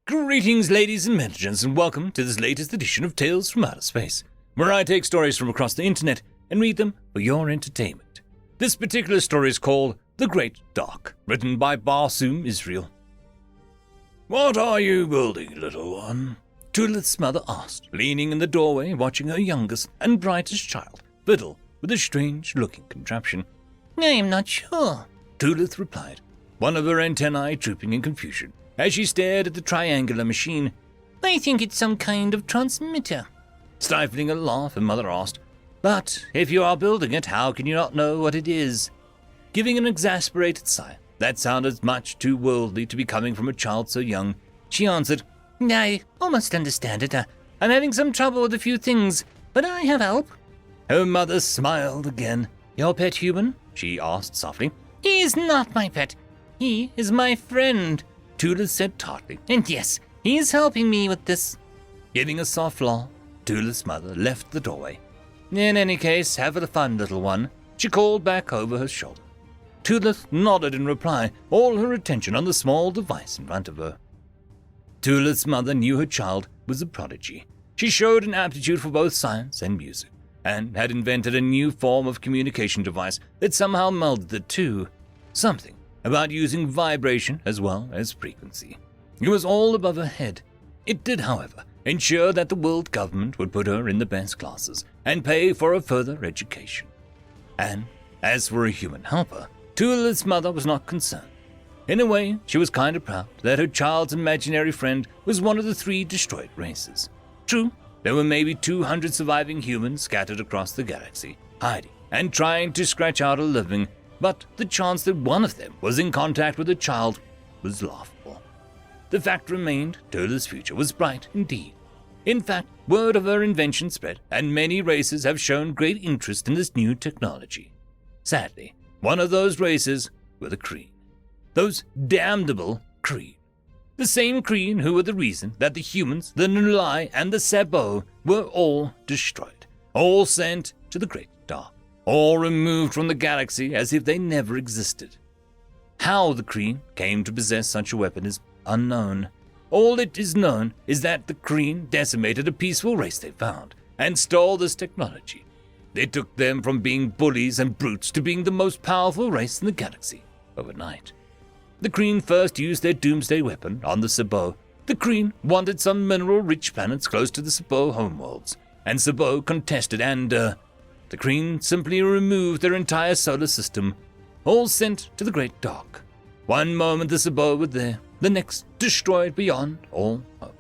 Greetings, ladies and gents, and welcome to this latest edition of Tales from Outer Space, where I take stories from across the internet and read them for your entertainment. This particular story is called The Great Dark, written by Barsoom Israel. "What are you building, little one?" Tulith's mother asked, leaning in the doorway watching her youngest and brightest child fiddle with a strange-looking contraption. "I am not sure," Tulith replied, one of her antennae drooping in confusion as she stared at the triangular machine. "I think it's some kind of transmitter." Stifling a laugh, her mother asked, "But if you are building it, how can you not know what it is?" Giving an exasperated sigh that sounded much too worldly to be coming from a child so young, she answered, "I almost understand it. I'm having some trouble with a few things, but I have help." Her mother smiled again. "Your pet human?" she asked softly. "He is not my pet. He is my friend," Tulith said tartly. "And yes, he is helping me with this." Giving a soft laugh, Tulith's mother left the doorway. "In any case, have the fun, little one," she called back over her shoulder. Tulith nodded in reply, all her attention on the small device in front of her. Tulith's mother knew her child was a prodigy. She showed an aptitude for both science and music, and had invented a new form of communication device that somehow melded the two. Something about using vibration as well as frequency. It was all above her head. It did, however, ensure that the world government would put her in the best classes and pay for her further education. And as for a human helper, Tulith's mother was not concerned. In a way, she was kind of proud that her child's imaginary friend was one of the 3 destroyed races. True, there were maybe 200 surviving humans scattered across the galaxy, hiding and trying to scratch out a living, but the chance that one of them was in contact with a child was laughable. The fact remained, Tulith's future was bright indeed. In fact, word of her invention spread, and many races have shown great interest in this new technology. Sadly, one of those races were the Kreen. Those damnable Kreen. The same Kreen who were the reason that the humans, the Nulai, and the Sabo were all destroyed, all sent to the Great Dark, all removed from the galaxy as if they never existed. How the Kreen came to possess such a weapon is unknown. All that is known is that the Kreen decimated a peaceful race they found and stole this technology. They took them from being bullies and brutes to being the most powerful race in the galaxy overnight. The Kreen first used their doomsday weapon on the Sabo. The Kreen wanted some mineral-rich planets close to the Sabo homeworlds, and Sabo contested, and the Kreen simply removed their entire solar system, all sent to the Great Dark. One moment the Sabo were there, the next destroyed beyond all hope.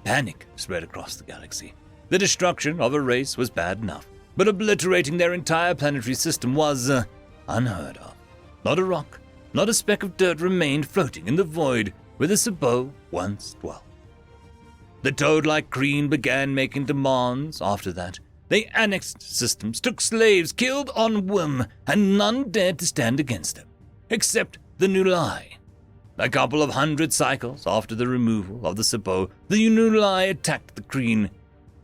Panic spread across the galaxy. The destruction of a race was bad enough, but obliterating their entire planetary system was unheard of. Not a rock, not a speck of dirt remained floating in the void where the Sabo once dwelt. The toad-like Kreen began making demands after that. They annexed systems, took slaves, killed on whim, and none dared to stand against them, except the Nulai. A couple of 100 cycles after the removal of the Sabo, the Nulai attacked the Kreen.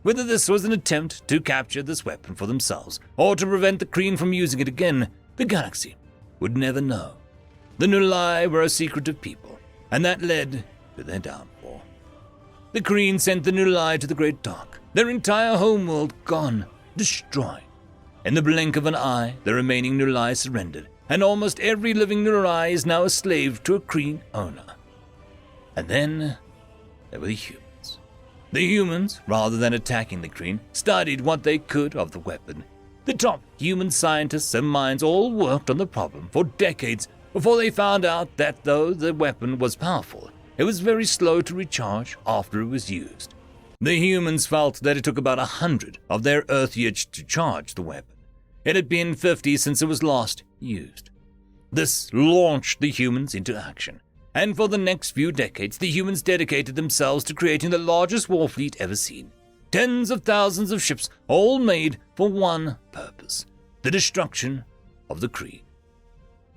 Whether this was an attempt to capture this weapon for themselves, or to prevent the Kreen from using it again, the galaxy would never know. The Nulai were a secretive people, and that led to their downfall. The Kreen sent the Nulai to the Great Dark, their entire homeworld gone, destroyed. In the blink of an eye, the remaining Nulai surrendered, and almost every living Nulai is now a slave to a Kreen owner. And then there were the humans. The humans, rather than attacking the Kreen, studied what they could of the weapon. The top human scientists and minds all worked on the problem for decades before they found out that though the weapon was powerful, it was very slow to recharge after it was used. The humans felt that it took about 100 of their Earth years to charge the weapon. It had been 50 since it was last used. This launched the humans into action, and for the next few decades the humans dedicated themselves to creating the largest war fleet ever seen. Tens of thousands of ships, all made for one purpose: the destruction of the Kreen.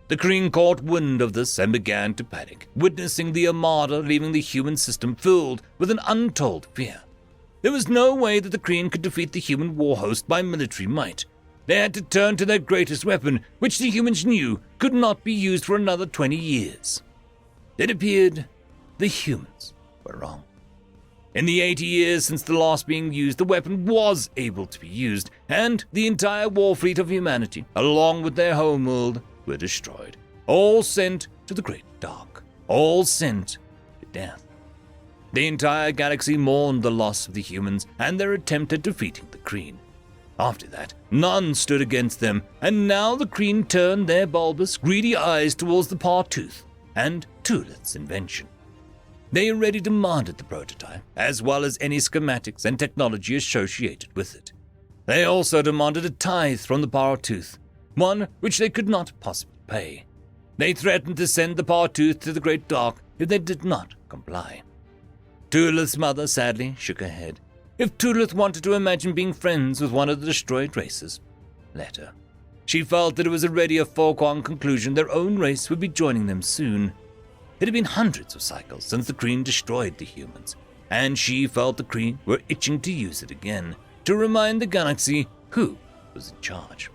The Kreen caught wind of this and began to panic, witnessing the Armada leaving the human system filled with an untold fear. There was no way that the Kreen could defeat the human war host by military might. They had to turn to their greatest weapon, which the humans knew could not be used for another 20 years. It appeared the humans were wrong. In the 80 years since the last being used, the weapon was able to be used, and the entire war fleet of humanity, along with their homeworld, were destroyed. All sent to the Great Dark. All sent to death. The entire galaxy mourned the loss of the humans and their attempt at defeating the Kreen. After that, none stood against them, and now the Kreen turned their bulbous, greedy eyes towards the Partuth and Tulith's invention. They already demanded the prototype, as well as any schematics and technology associated with it. They also demanded a tithe from the Partuth, one which they could not possibly pay. They threatened to send the Partuth to the Great Dark if they did not comply. Tulith's mother sadly shook her head. If Tulith wanted to imagine being friends with one of the destroyed races, let her. She felt that it was already a foregone conclusion their own race would be joining them soon. It had been hundreds of cycles since the Kreen destroyed the humans, and she felt the Kreen were itching to use it again, to remind the galaxy who was in charge.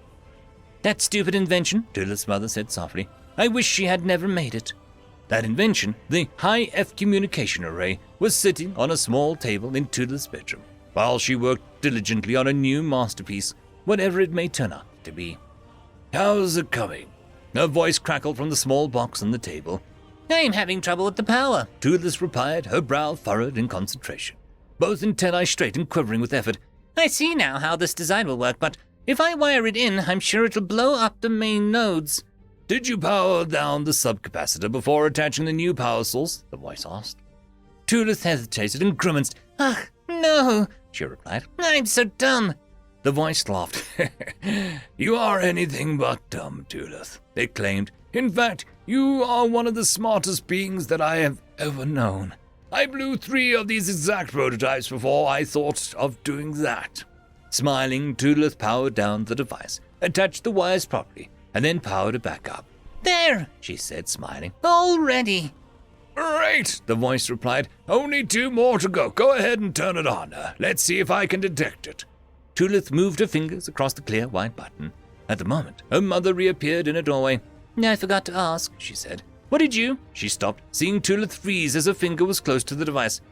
That stupid invention, Tulith's mother said softly. I wish she had never made it. That invention, the high-F communication array, was sitting on a small table in Tulith's bedroom, while she worked diligently on a new masterpiece, whatever it may turn out to be. How's it coming? Her voice crackled from the small box on the table. I'm having trouble with the power, Tulith replied, her brow furrowed in concentration, both antennae straight and quivering with effort. I see now how this design will work, but if I wire it in, I'm sure it'll blow up the main nodes. Did you power down the subcapacitor before attaching the new power source? The voice asked. Tulith hesitated and grimaced. Ugh, no, she replied. I'm so dumb. The voice laughed. You are anything but dumb, Tulith, it claimed. In fact, you are one of the smartest beings that I have ever known. I blew 3 of these exact prototypes before I thought of doing that. Smiling, Tulith powered down the device, attached the wires properly, and then powered it back up. There, she said, smiling. All ready. Great, the voice replied. Only 2 more to go. Go ahead and turn it on. Let's see if I can detect it. Tulith moved her fingers across the clear white button. At the moment, her mother reappeared in a doorway. I forgot to ask, she said. What did you? She stopped, seeing Tulith freeze as her finger was close to the device.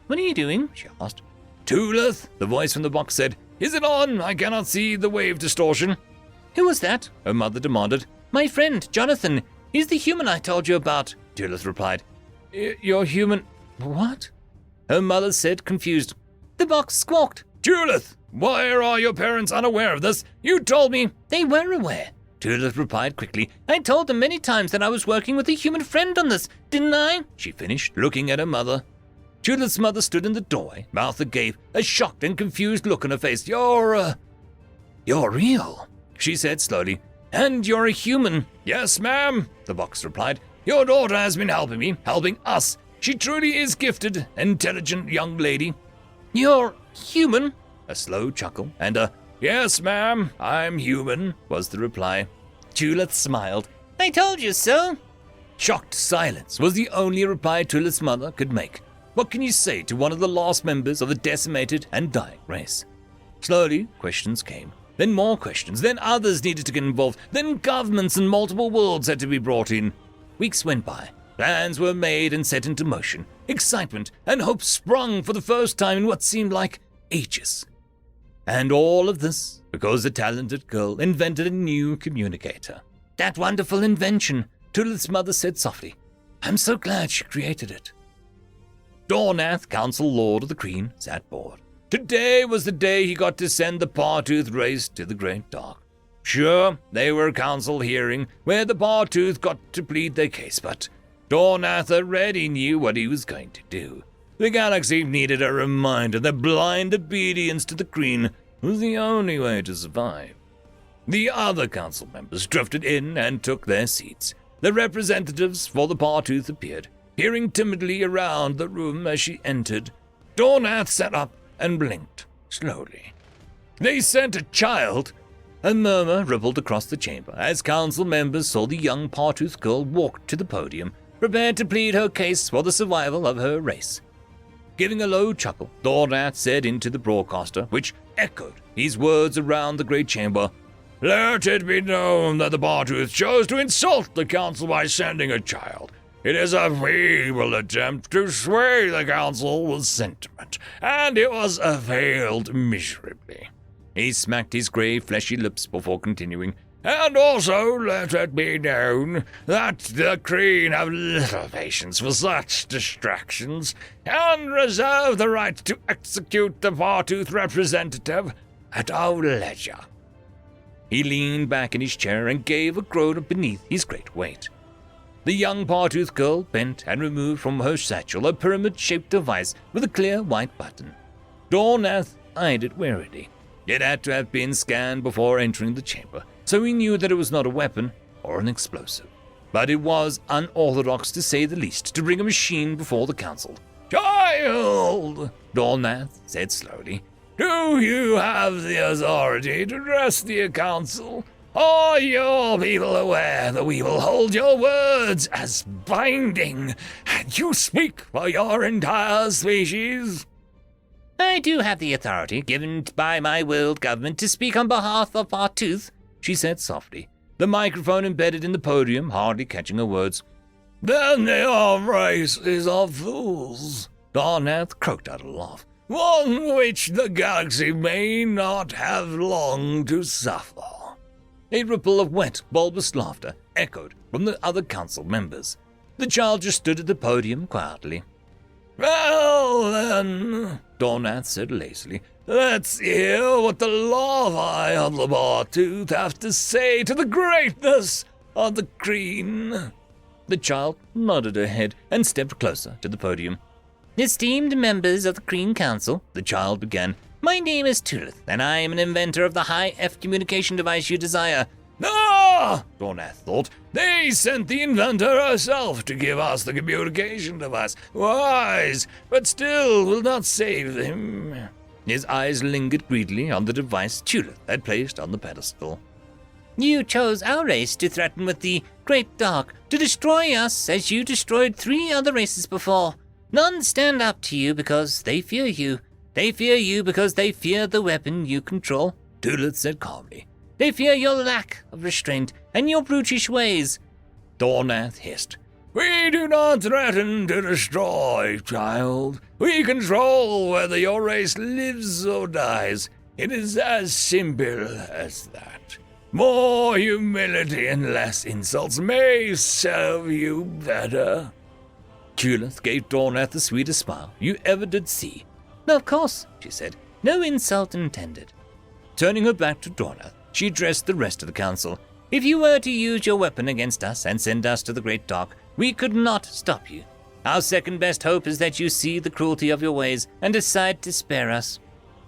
What are you doing? She asked. Tulith, the voice from the box said. Is it on? I cannot see the wave distortion. Who was that? Her mother demanded. My friend, Jonathan. He's the human I told you about, Tulith replied. You're human? What? Her mother said, confused. The box squawked. Tulith, why are your parents unaware of this? You told me. They were aware, Tulith replied quickly. I told them many times that I was working with a human friend on this, didn't I? She finished, looking at her mother. Tulith's mother stood in the doorway, mouth agape, a shocked and confused look on her face. You're real, she said slowly. And you're a human. Yes, ma'am, the box replied. Your daughter has been helping me, helping us. She truly is gifted, intelligent young lady. You're human? A slow chuckle and a, yes, ma'am, I'm human, was the reply. Tulith smiled. I told you so. Shocked silence was the only reply Tulith's mother could make. What can you say to one of the last members of the decimated and dying race? Slowly, questions came. Then more questions. Then others needed to get involved. Then governments and multiple worlds had to be brought in. Weeks went by. Plans were made and set into motion. Excitement and hope sprung for the first time in what seemed like ages. And all of this because a talented girl invented a new communicator. That wonderful invention, Tulith's mother said softly. I'm so glad she created it. Dornath, Council Lord of the Kreen, sat bored. Today was the day he got to send the Partuth race to the Great Dark. Sure, they were a council hearing where the Partuth got to plead their case, but Dornath already knew what he was going to do. The galaxy needed a reminder that blind obedience to the Kreen was the only way to survive. The other council members drifted in and took their seats. The representatives for the Partuth appeared, peering timidly around the room as she entered. Dornath sat up and blinked slowly. They sent a child? A murmur rippled across the chamber as council members saw the young Partuth girl walk to the podium, prepared to plead her case for the survival of her race. Giving a low chuckle, Dornath said into the broadcaster, which echoed his words around the great chamber, Let it be known that the Partuth chose to insult the council by sending a child. It is a feeble attempt to sway the council with sentiment, and it was failed miserably. He smacked his grey, fleshy lips before continuing. And also let it be known that the Kreen have little patience for such distractions, and reserve the right to execute the Fartooth representative at our leisure. He leaned back in his chair and gave a groan beneath his great weight. The young Fartooth girl bent and removed from her satchel a pyramid-shaped device with a clear white button. Dornath eyed it warily. It had to have been scanned before entering the chamber, so he knew that it was not a weapon or an explosive. But it was unorthodox, to say the least, to bring a machine before the council. "Child," Dornath said slowly, "do you have the authority to address the council? Are your people aware that we will hold your words as binding, and you speak for your entire species?" I do have the authority given by my world government to speak on behalf of Fartooth, she said softly, the microphone embedded in the podium hardly catching her words. "Then your race is of fools," Dornath croaked out a laugh, "one which the galaxy may not have long to suffer." A ripple of wet, bulbous laughter echoed from the other council members. The child just stood at the podium quietly. "Well, then," Dornath said lazily, "let's hear what the larvae of the Fartooth have to say to the greatness of the Kreen." The child nodded her head and stepped closer to the podium. Esteemed members of the Kreen Council, the child began, my name is Tulith, and I am an inventor of the high-F communication device you desire. "Ah!" Dornath thought. "They sent the inventor herself to give us the communication device. Wise, but still will not save him." His eyes lingered greedily on the device Tulith had placed on the pedestal. You chose our race to threaten with the Great Dark, to destroy us as you destroyed 3 other races before. None stand up to you because they fear you. They fear you because they fear the weapon you control, Tulith said calmly. They fear your lack of restraint and your brutish ways. Dornath hissed. "We do not threaten to destroy, child. We control whether your race lives or dies. It is as simple as that. More humility and less insults may serve you better." Tulith gave Dornath the sweetest smile you ever did see. "Of course," she said. "No insult intended." Turning her back to Dornath, she addressed the rest of the council. If you were to use your weapon against us and send us to the Great Dark, we could not stop you. Our second best hope is that you see the cruelty of your ways and decide to spare us.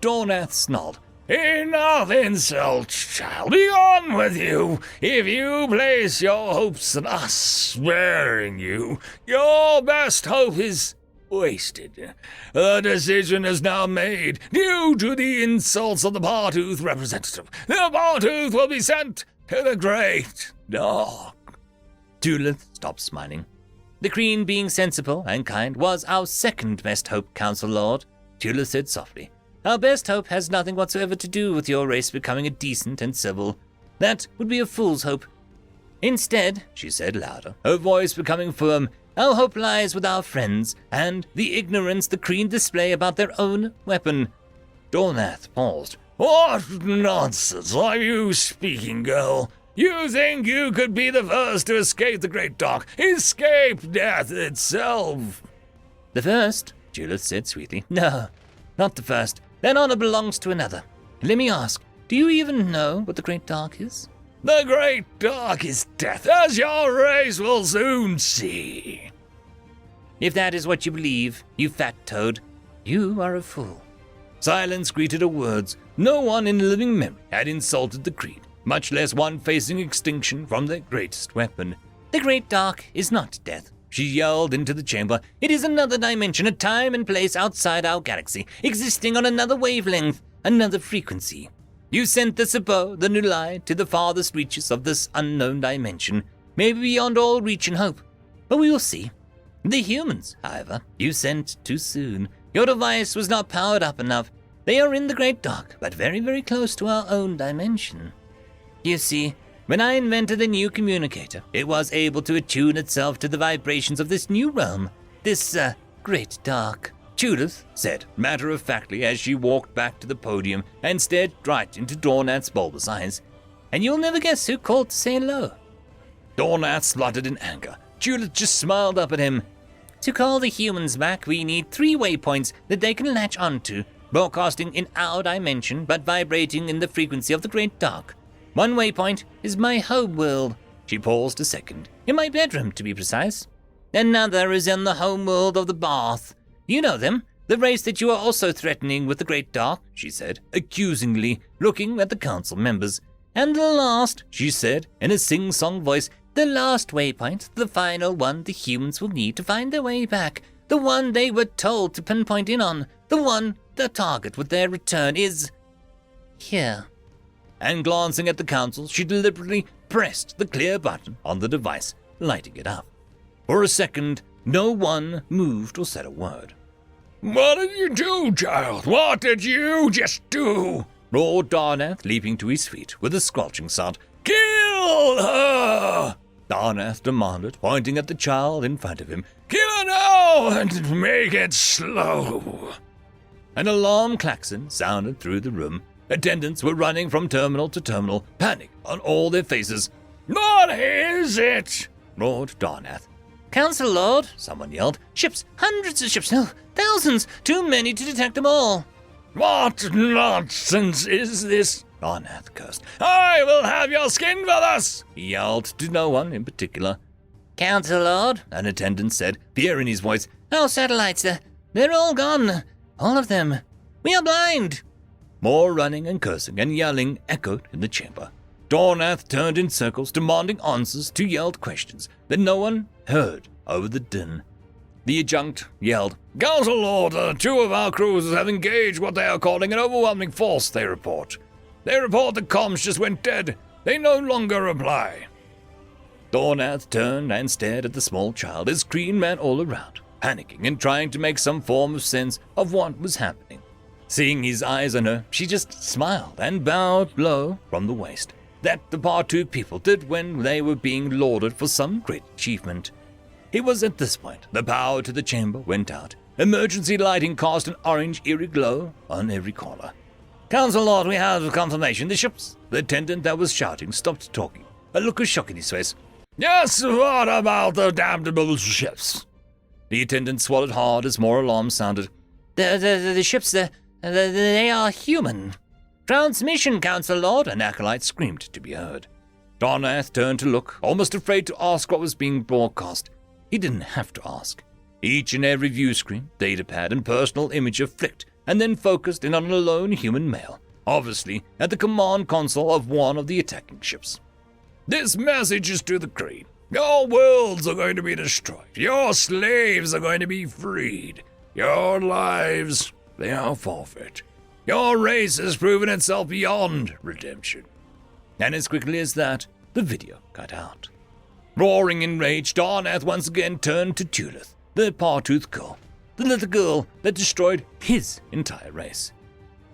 Dornath snarled. "Enough insults, child. Be on with you. If you place your hopes on us sparing you, your best hope is wasted. The decision is now made. Due to the insults of the Fartooth representative, the Fartooth will be sent to the Great Dark." Tulith stopped smiling. The Kreen, being sensible and kind, was our second best hope, Council Lord, Tulith said softly. Our best hope has nothing whatsoever to do with your race becoming a decent and civil. That would be a fool's hope. Instead, she said louder, her voice becoming firm, our hope lies with our friends and the ignorance the Kreen display about their own weapon. Dornath paused. "What nonsense are you speaking, girl? You think you could be the first to escape the Great Dark, escape death itself?" "The first," Julith said sweetly. "No, not the first. That honor belongs to another. Let me ask, do you even know what the Great Dark is?" "The Great Dark is death, as your race will soon see." "If that is what you believe, you fat toad, you are a fool." Silence greeted her words. No one in living memory had insulted the Creed, much less one facing extinction from their greatest weapon. "The Great Dark is not death," she yelled into the chamber. "It is another dimension, a time and place outside our galaxy, existing on another wavelength, another frequency. You sent the Sabo, the Nulai, to the farthest reaches of this unknown dimension, maybe beyond all reach and hope. But we will see. The humans, however, you sent too soon. Your device was not powered up enough. They are in the Great Dark, but very, very close to our own dimension. You see, When I invented the new communicator, it was able to attune itself to the vibrations of this new realm, this, great dark. Judith said matter-of-factly as she walked back to the podium and stared right into Dornath's bulbous eyes. And you'll never guess who called to say hello. Dornath spluttered in anger. Judith just smiled up at him. To call the humans back, we need 3 waypoints that they can latch onto, broadcasting in our dimension but vibrating in the frequency of the Great Dark. 1 waypoint is my home world. She paused a second. In my bedroom, to be precise. Another is in the home world of the Bath. You know them, the race that you are also threatening with the Great Dark, she said, accusingly, looking at the council members. And the last, she said, in a sing-song voice, the last waypoint, the final one the humans will need to find their way back, the one they were told to pinpoint in on, the one the target with their return is here. And glancing at the council, she deliberately pressed the clear button on the device, lighting it up. For a second, no one moved or said a word. What did you do, child? What did you just do? Roared Darnath, leaping to his feet with a squelching sound. Kill her! Darnath demanded, pointing at the child in front of him. Kill her now and make it slow. An alarm klaxon sounded through the room. Attendants were running from terminal to terminal, panic on all their faces. What is it? Roared Darnath. Council Lord, someone yelled. Ships, hundreds of ships, no, thousands, too many to detect them all. What nonsense is this? Darnath cursed. I will have your skin for this! He yelled to no one in particular. Council Lord, an attendant said, fear in his voice. Our satellites, they're all gone. All of them. We are blind. More running and cursing and yelling echoed in the chamber. Dornath turned in circles, demanding answers to yelled questions that no one heard over the din. The adjunct yelled, Council Lord, 2 of our cruisers have engaged what they are calling an overwhelming force, they report. They report the comms just went dead. They no longer reply. Dornath turned and stared at the small child as Green ran all around, panicking and trying to make some form of sense of what was happening. Seeing his eyes on her, she just smiled and bowed low from the waist, that the Partu people did when they were being lauded for some great achievement. It was at this point the power to the chamber went out. Emergency lighting cast an orange eerie glow on every corner. Council Lord, we have confirmation. The ships. The attendant that was shouting stopped talking, a look of shock in his face. Yes, what about the damnable ships? The attendant swallowed hard as more alarms sounded. The ships, they are human. Transmission, Council Lord, an acolyte screamed to be heard. Darnath turned to look, almost afraid to ask what was being broadcast. He didn't have to ask. Each and every view screen, datapad, and personal imager flicked and then focused in on a lone human male, obviously at the command console of one of the attacking ships. This message is to the Kree. Your worlds are going to be destroyed. Your slaves are going to be freed. Your lives, they are forfeit. Your race has proven itself beyond redemption. And as quickly as that, the video cut out. Roaring in rage, Darnath once again turned to Judith, the Partoothed girl, the little girl that destroyed his entire race.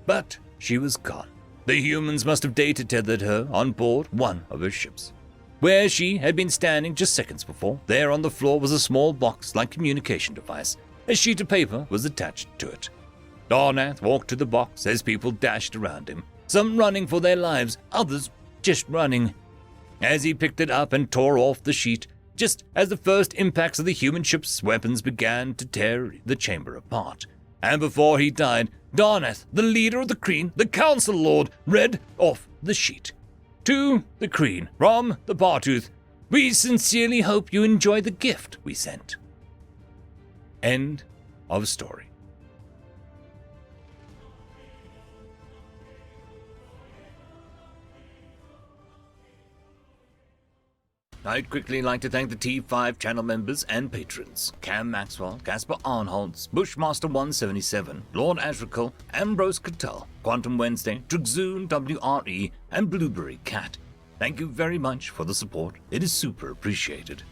But she was gone. The humans must have data tethered her on board one of her ships. Where she had been standing just seconds before, there on the floor was a small box-like communication device. A sheet of paper was attached to it. Darnath walked to the box as people dashed around him, some running for their lives, others just running. As he picked it up and tore off the sheet, just as the first impacts of the human ship's weapons began to tear the chamber apart. And before he died, Darnath, the leader of the Kreen, the Council Lord, read off the sheet. To the Kreen, from the Bartooth, we sincerely hope you enjoy the gift we sent. End of story. I'd quickly like to thank the T5 channel members and patrons: Cam Maxwell, Casper Arnholtz, Bushmaster 177, Lord Azrakal, Ambrose Cattell, Quantum Wednesday, Trixoon WRE, and Blueberry Cat. Thank you very much for the support. It is super appreciated.